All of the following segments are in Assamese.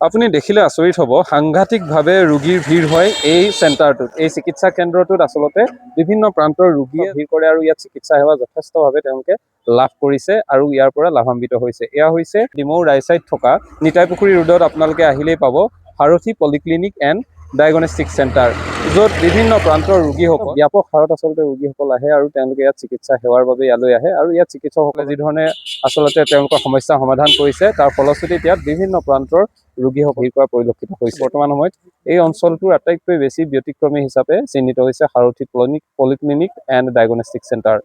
আপুনি দেখিলে আচৰিত হ'ব, সাংঘাতিকভাৱে ৰোগীৰ ভিৰ হয় এই চেণ্টাৰটোত। এই চিকিৎসা কেন্দ্ৰটোত আচলতে বিভিন্ন প্ৰান্তৰ ৰোগীয়ে ভিৰ কৰে আৰু ইয়াত চিকিৎসা সেৱা যথেষ্টভাৱে তেওঁলোকে লাভ কৰিছে আৰু ইয়াৰ পৰা লাভান্বিত হৈছে। এয়া হৈছে ডিমৌ ৰাইচাইত থকা নিতাইপুখুৰী ৰোডত আপোনালোকে আহিলেই পাব সাৰথী পলিক্লিনিক এণ্ড ডায়েগনষ্টিক চেণ্টাৰ, য'ত বিভিন্ন প্ৰান্তৰ ৰোগীসকল ব্যাপক হাৰত আচলতে ৰোগীসকল আহে আৰু তেওঁলোকে ইয়াত চিকিৎসা সেৱাৰ বাবে ইয়ালৈ আহে আৰু ইয়াত চিকিৎসকসকলে যিধৰণে আচলতে তেওঁলোকৰ সমস্যা সমাধান কৰিছে তাৰ ফলশ্ৰুতিত ইয়াত বিভিন্ন প্ৰান্তৰ ৰোগীসকল ভিৰ কৰা পৰিলক্ষিত হৈছে। বৰ্তমান সময়ত এই অঞ্চলটোৰ আটাইতকৈ বেছি ব্যতিক্ৰমী হিচাপে চিহ্নিত হৈছে সাৰথী পলিক্লিনিক এণ্ড ডায়েগনষ্টিক চেণ্টাৰ।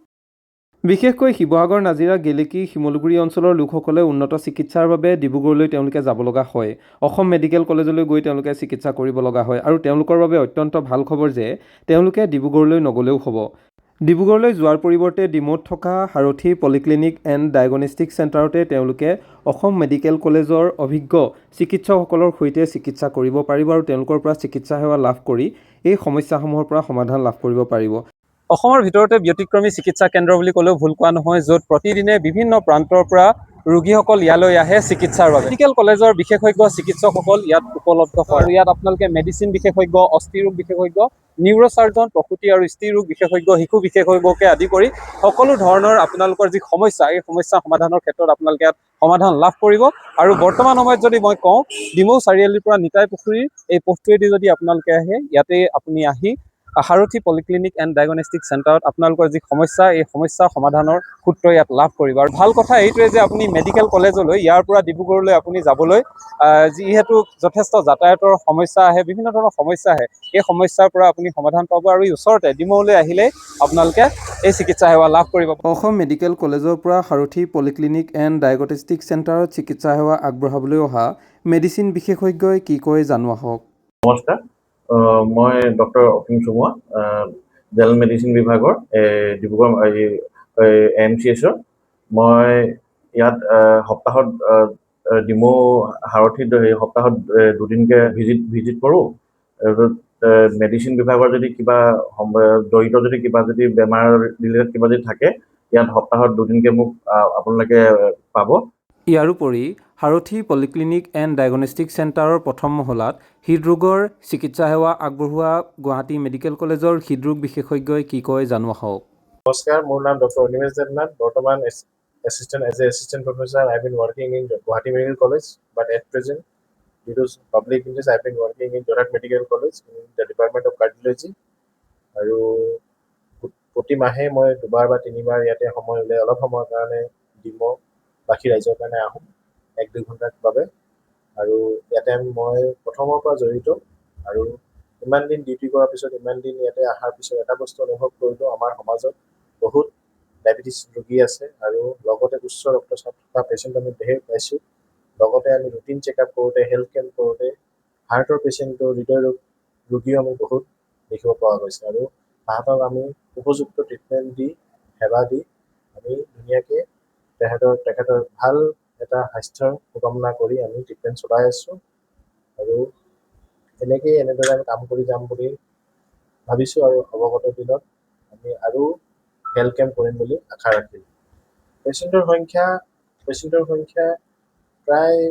বিশেষকৈ শিৱসাগৰ, নাজিৰা, গেলেকী, শিমলুগুৰি অঞ্চলৰ লোকসকলে উন্নত চিকিৎসাৰ বাবে ডিব্ৰুগড়লৈ তেওঁলোকে যাব লগা হয়। অসম মেডিকেল কলেজলৈ গৈ তেওঁলোকে চিকিৎসা কৰিব লগা হয় আৰু তেওঁলোকৰ বাবে অত্যন্ত ভাল খবৰ যে তেওঁলোকে ডিব্ৰুগড়লৈ নগ'লেও হ'ব। ডিব্ৰুগড়লৈ যোৱাৰ পৰিৱৰ্তে ডিমৌত থকা সাৰথী পলিক্লিনিক এণ্ড ডায়েগনষ্টিক চেণ্টাৰতে তেওঁলোকে অসম মেডিকেল কলেজৰ অভিজ্ঞ চিকিৎসকসকলৰ সৈতে চিকিৎসা কৰিব পাৰিব আৰু তেওঁলোকৰ পৰা চিকিৎসা সেৱা লাভ কৰি এই সমস্যাসমূহৰ পৰা সমাধান লাভ কৰিব পাৰিব। অসমৰ ভিতৰতে ব্যতিক্ৰমী চিকিৎসা কেন্দ্ৰ বুলি ক'লেও ভুল কোৱা নহয়, য'ত প্ৰতিদিনে বিভিন্ন প্ৰান্তৰ পৰা ৰোগীসকল ইয়ালৈ আহে চিকিৎসাৰ বাবে। মেডিকেল কলেজৰ বিশেষজ্ঞ চিকিৎসকসকল ইয়াত উপলব্ধ হয় আৰু ইয়াত আপোনালোকে মেডিচিন বিশেষজ্ঞ, অস্থিৰোগ বিশেষজ্ঞ, নিউৰ'চাৰ্জন, প্ৰসূতি আৰু স্ত্ৰী ৰোগ বিশেষজ্ঞ, শিশু বিশেষজ্ঞকে আদি কৰি সকলো ধৰণৰ আপোনালোকৰ যি সমস্যা, এই সমস্যা সমাধানৰ ক্ষেত্ৰত আপোনালোকে ইয়াত সমাধান লাভ কৰিব। আৰু বৰ্তমান সময়ত যদি মই কওঁ, ডিমৌ চাৰিআলিৰ পৰা নিতাইপুখুৰীৰ এই পথটোৱেদি যদি আপোনালোকে আহে, ইয়াতে আপুনি আহি সাৰথী পলিক্লিনিক এণ্ড ডায়েগনষ্টিক চেণ্টাৰত আপোনালোকৰ যি সমস্যা, এই সমস্যা সমাধানৰ সূত্ৰ ইয়াত লাভ কৰিব। আৰু ভাল কথা এইটোৱে যে আপুনি মেডিকেল কলেজলৈ ইয়াৰ পৰা ডিব্ৰুগড়লৈ আপুনি যাবলৈ যিহেতু যথেষ্ট যাতায়াতৰ সমস্যা আহে, বিভিন্ন ধৰণৰ সমস্যা আহে, এই সমস্যাৰ পৰা আপুনি সমাধান পাব আৰু এই ওচৰতে ডিমৌলৈ আহিলেই আপোনালোকে এই চিকিৎসা সেৱা লাভ কৰিব। অসম মেডিকেল কলেজৰ পৰা সাৰথী পলিক্লিনিক এণ্ড ডায়েগনষ্টিক চেণ্টাৰত চিকিৎসা সেৱা আগবঢ়াবলৈ অহা মেডিচিন বিশেষজ্ঞই কি কয় জানো আহক। নমস্কাৰ, মই ডক্টৰ অসীম চুমুৱা, জেনেৰেল মেডিচিন বিভাগৰ ডিব্ৰুগড় AMCHৰ। মই ইয়াত সপ্তাহত ডিমৌ সাৰথীত সপ্তাহত দুদিনকৈ ভিজিট কৰোঁ। মেডিচিন বিভাগৰ যদি কিবা জড়িত যদি বেমাৰ ৰিলেটেড কিবা যদি থাকে, ইয়াত সপ্তাহত দুদিনকৈ মোক আপোনালোকে পাব। ইয়াৰোপৰি সাৰথী পলিক্লিনিক এণ্ড ডায়েগনষ্টিক চেণ্টাৰৰ প্ৰথম মহলাত হৃদৰোগৰ চিকিৎসা সেৱা আগবঢ়োৱা গুৱাহাটী মেডিকেল কলেজৰ হৃদৰোগ বিশেষজ্ঞই কি কয় জানো আহক। নমস্কাৰ, মোৰ নাম ডক্টৰ অনিমেশ দেৱনাথ। বৰ্তমান assistant professor I've been working in Guwahati Medical College, but at present due to public interest I've been working in Jorat Medical College in the Department of Cardiology. আৰু প্ৰতি মাহে মই 2বাৰ বা 3বাৰ ইয়াতে সময় উলিয়াই অলপ সময়ৰ কাৰণে ডিমৌ বাকী ৰাইজৰ কাৰণে আহোঁ 1-2 ঘণ্টাৰ বাবে। আৰু ইয়াতে মই প্ৰথমৰ পৰা জড়িত আৰু ইমান দিন ডিউটি কৰাৰ পিছত, ইমান দিন ইয়াতে অহাৰ পিছত এটা বস্তু অনুভৱ কৰিলোঁ, আমাৰ সমাজত বহুত ডায়েবেটিছ ৰোগী আছে আৰু লগতে উচ্চ ৰক্তচাপ থকা পেচেণ্ট আমি ধেৰ পাইছোঁ। লগতে আমি ৰুটিন চেকআপ কৰোঁতে, হেল্থ কেম্প কৰোঁতে হাৰ্টৰ পেচেণ্টৰ, হৃদয় ৰোগীও আমি বহুত দেখিব পোৱা গৈছে আৰু তাহাঁতক আমি উপযুক্ত ট্ৰিটমেণ্ট দি, সেৱা দি আমি ধুনীয়াকৈ তেখেতৰ ভাল এটা স্বাস্থ্যৰ সুকামনা কৰি আমি ট্ৰিটমেণ্ট চলাই আছোঁ। আৰু এনেদৰে আমি কাম কৰি যাম বুলি ভাবিছোঁ আৰু অৱগত দিনত আমি আৰু হেল্থ কেম্প কৰিম বুলি আশা ৰাখিলোঁ। পেচেণ্টৰ সংখ্যা প্ৰায়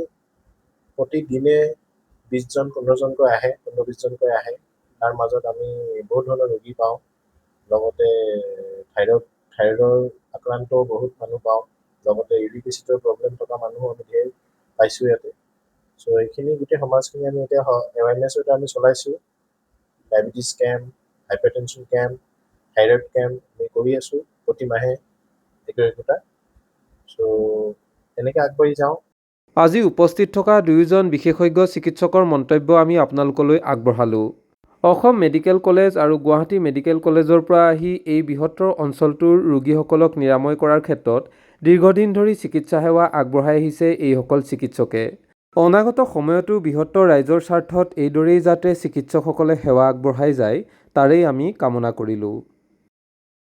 প্ৰতিদিনে 20-15জনকৈ আহে, 15-20জনকৈ আহে। তাৰ মাজত আমি বহুত ধৰণৰ ৰোগী পাওঁ, লগতে থাইৰয়ডৰ আক্ৰান্তও বহুত মানুহ পাওঁ, লগতে ইউৰিক এচিডৰ প্ৰব্লেম থকা মানুহো আমি ধেৰ পাইছোঁ ইয়াতে। চ' এইখিনি গোটেই সমাজখিনি আমি এতিয়া এৱাৰনেছৰ আমি চলাইছোঁ। Diabetes camp, hypertension camp, thyroid camp আমি কৰি আছোঁ প্ৰতি মাহে 1-2টা। চ' এনেকৈ আগবাঢ়ি যাওঁ। আজি উপস্থিত থকা দুয়োজন বিশেষজ্ঞ চিকিৎসকৰ মন্তব্য আমি আপোনালোকলৈ আগবঢ়ালোঁ। অসম মেডিকেল কলেজ আৰু গুৱাহাটী মেডিকেল কলেজৰ পৰা আহি এই বৃহত্তৰ অঞ্চলটোৰ ৰোগীসকলক নিৰাময় কৰাৰ ক্ষেত্ৰত দীৰ্ঘদিন ধৰি চিকিৎসা সেৱা আগবঢ়াই আহিছে এইসকল চিকিৎসকে। অনাগত সময়তো বৃহত্তৰ ৰাইজৰ স্বাৰ্থত এইদৰেই যাতে চিকিৎসকসকলে সেৱা আগবঢ়াই যায়, তাৰেই আমি কামনা কৰিলোঁ।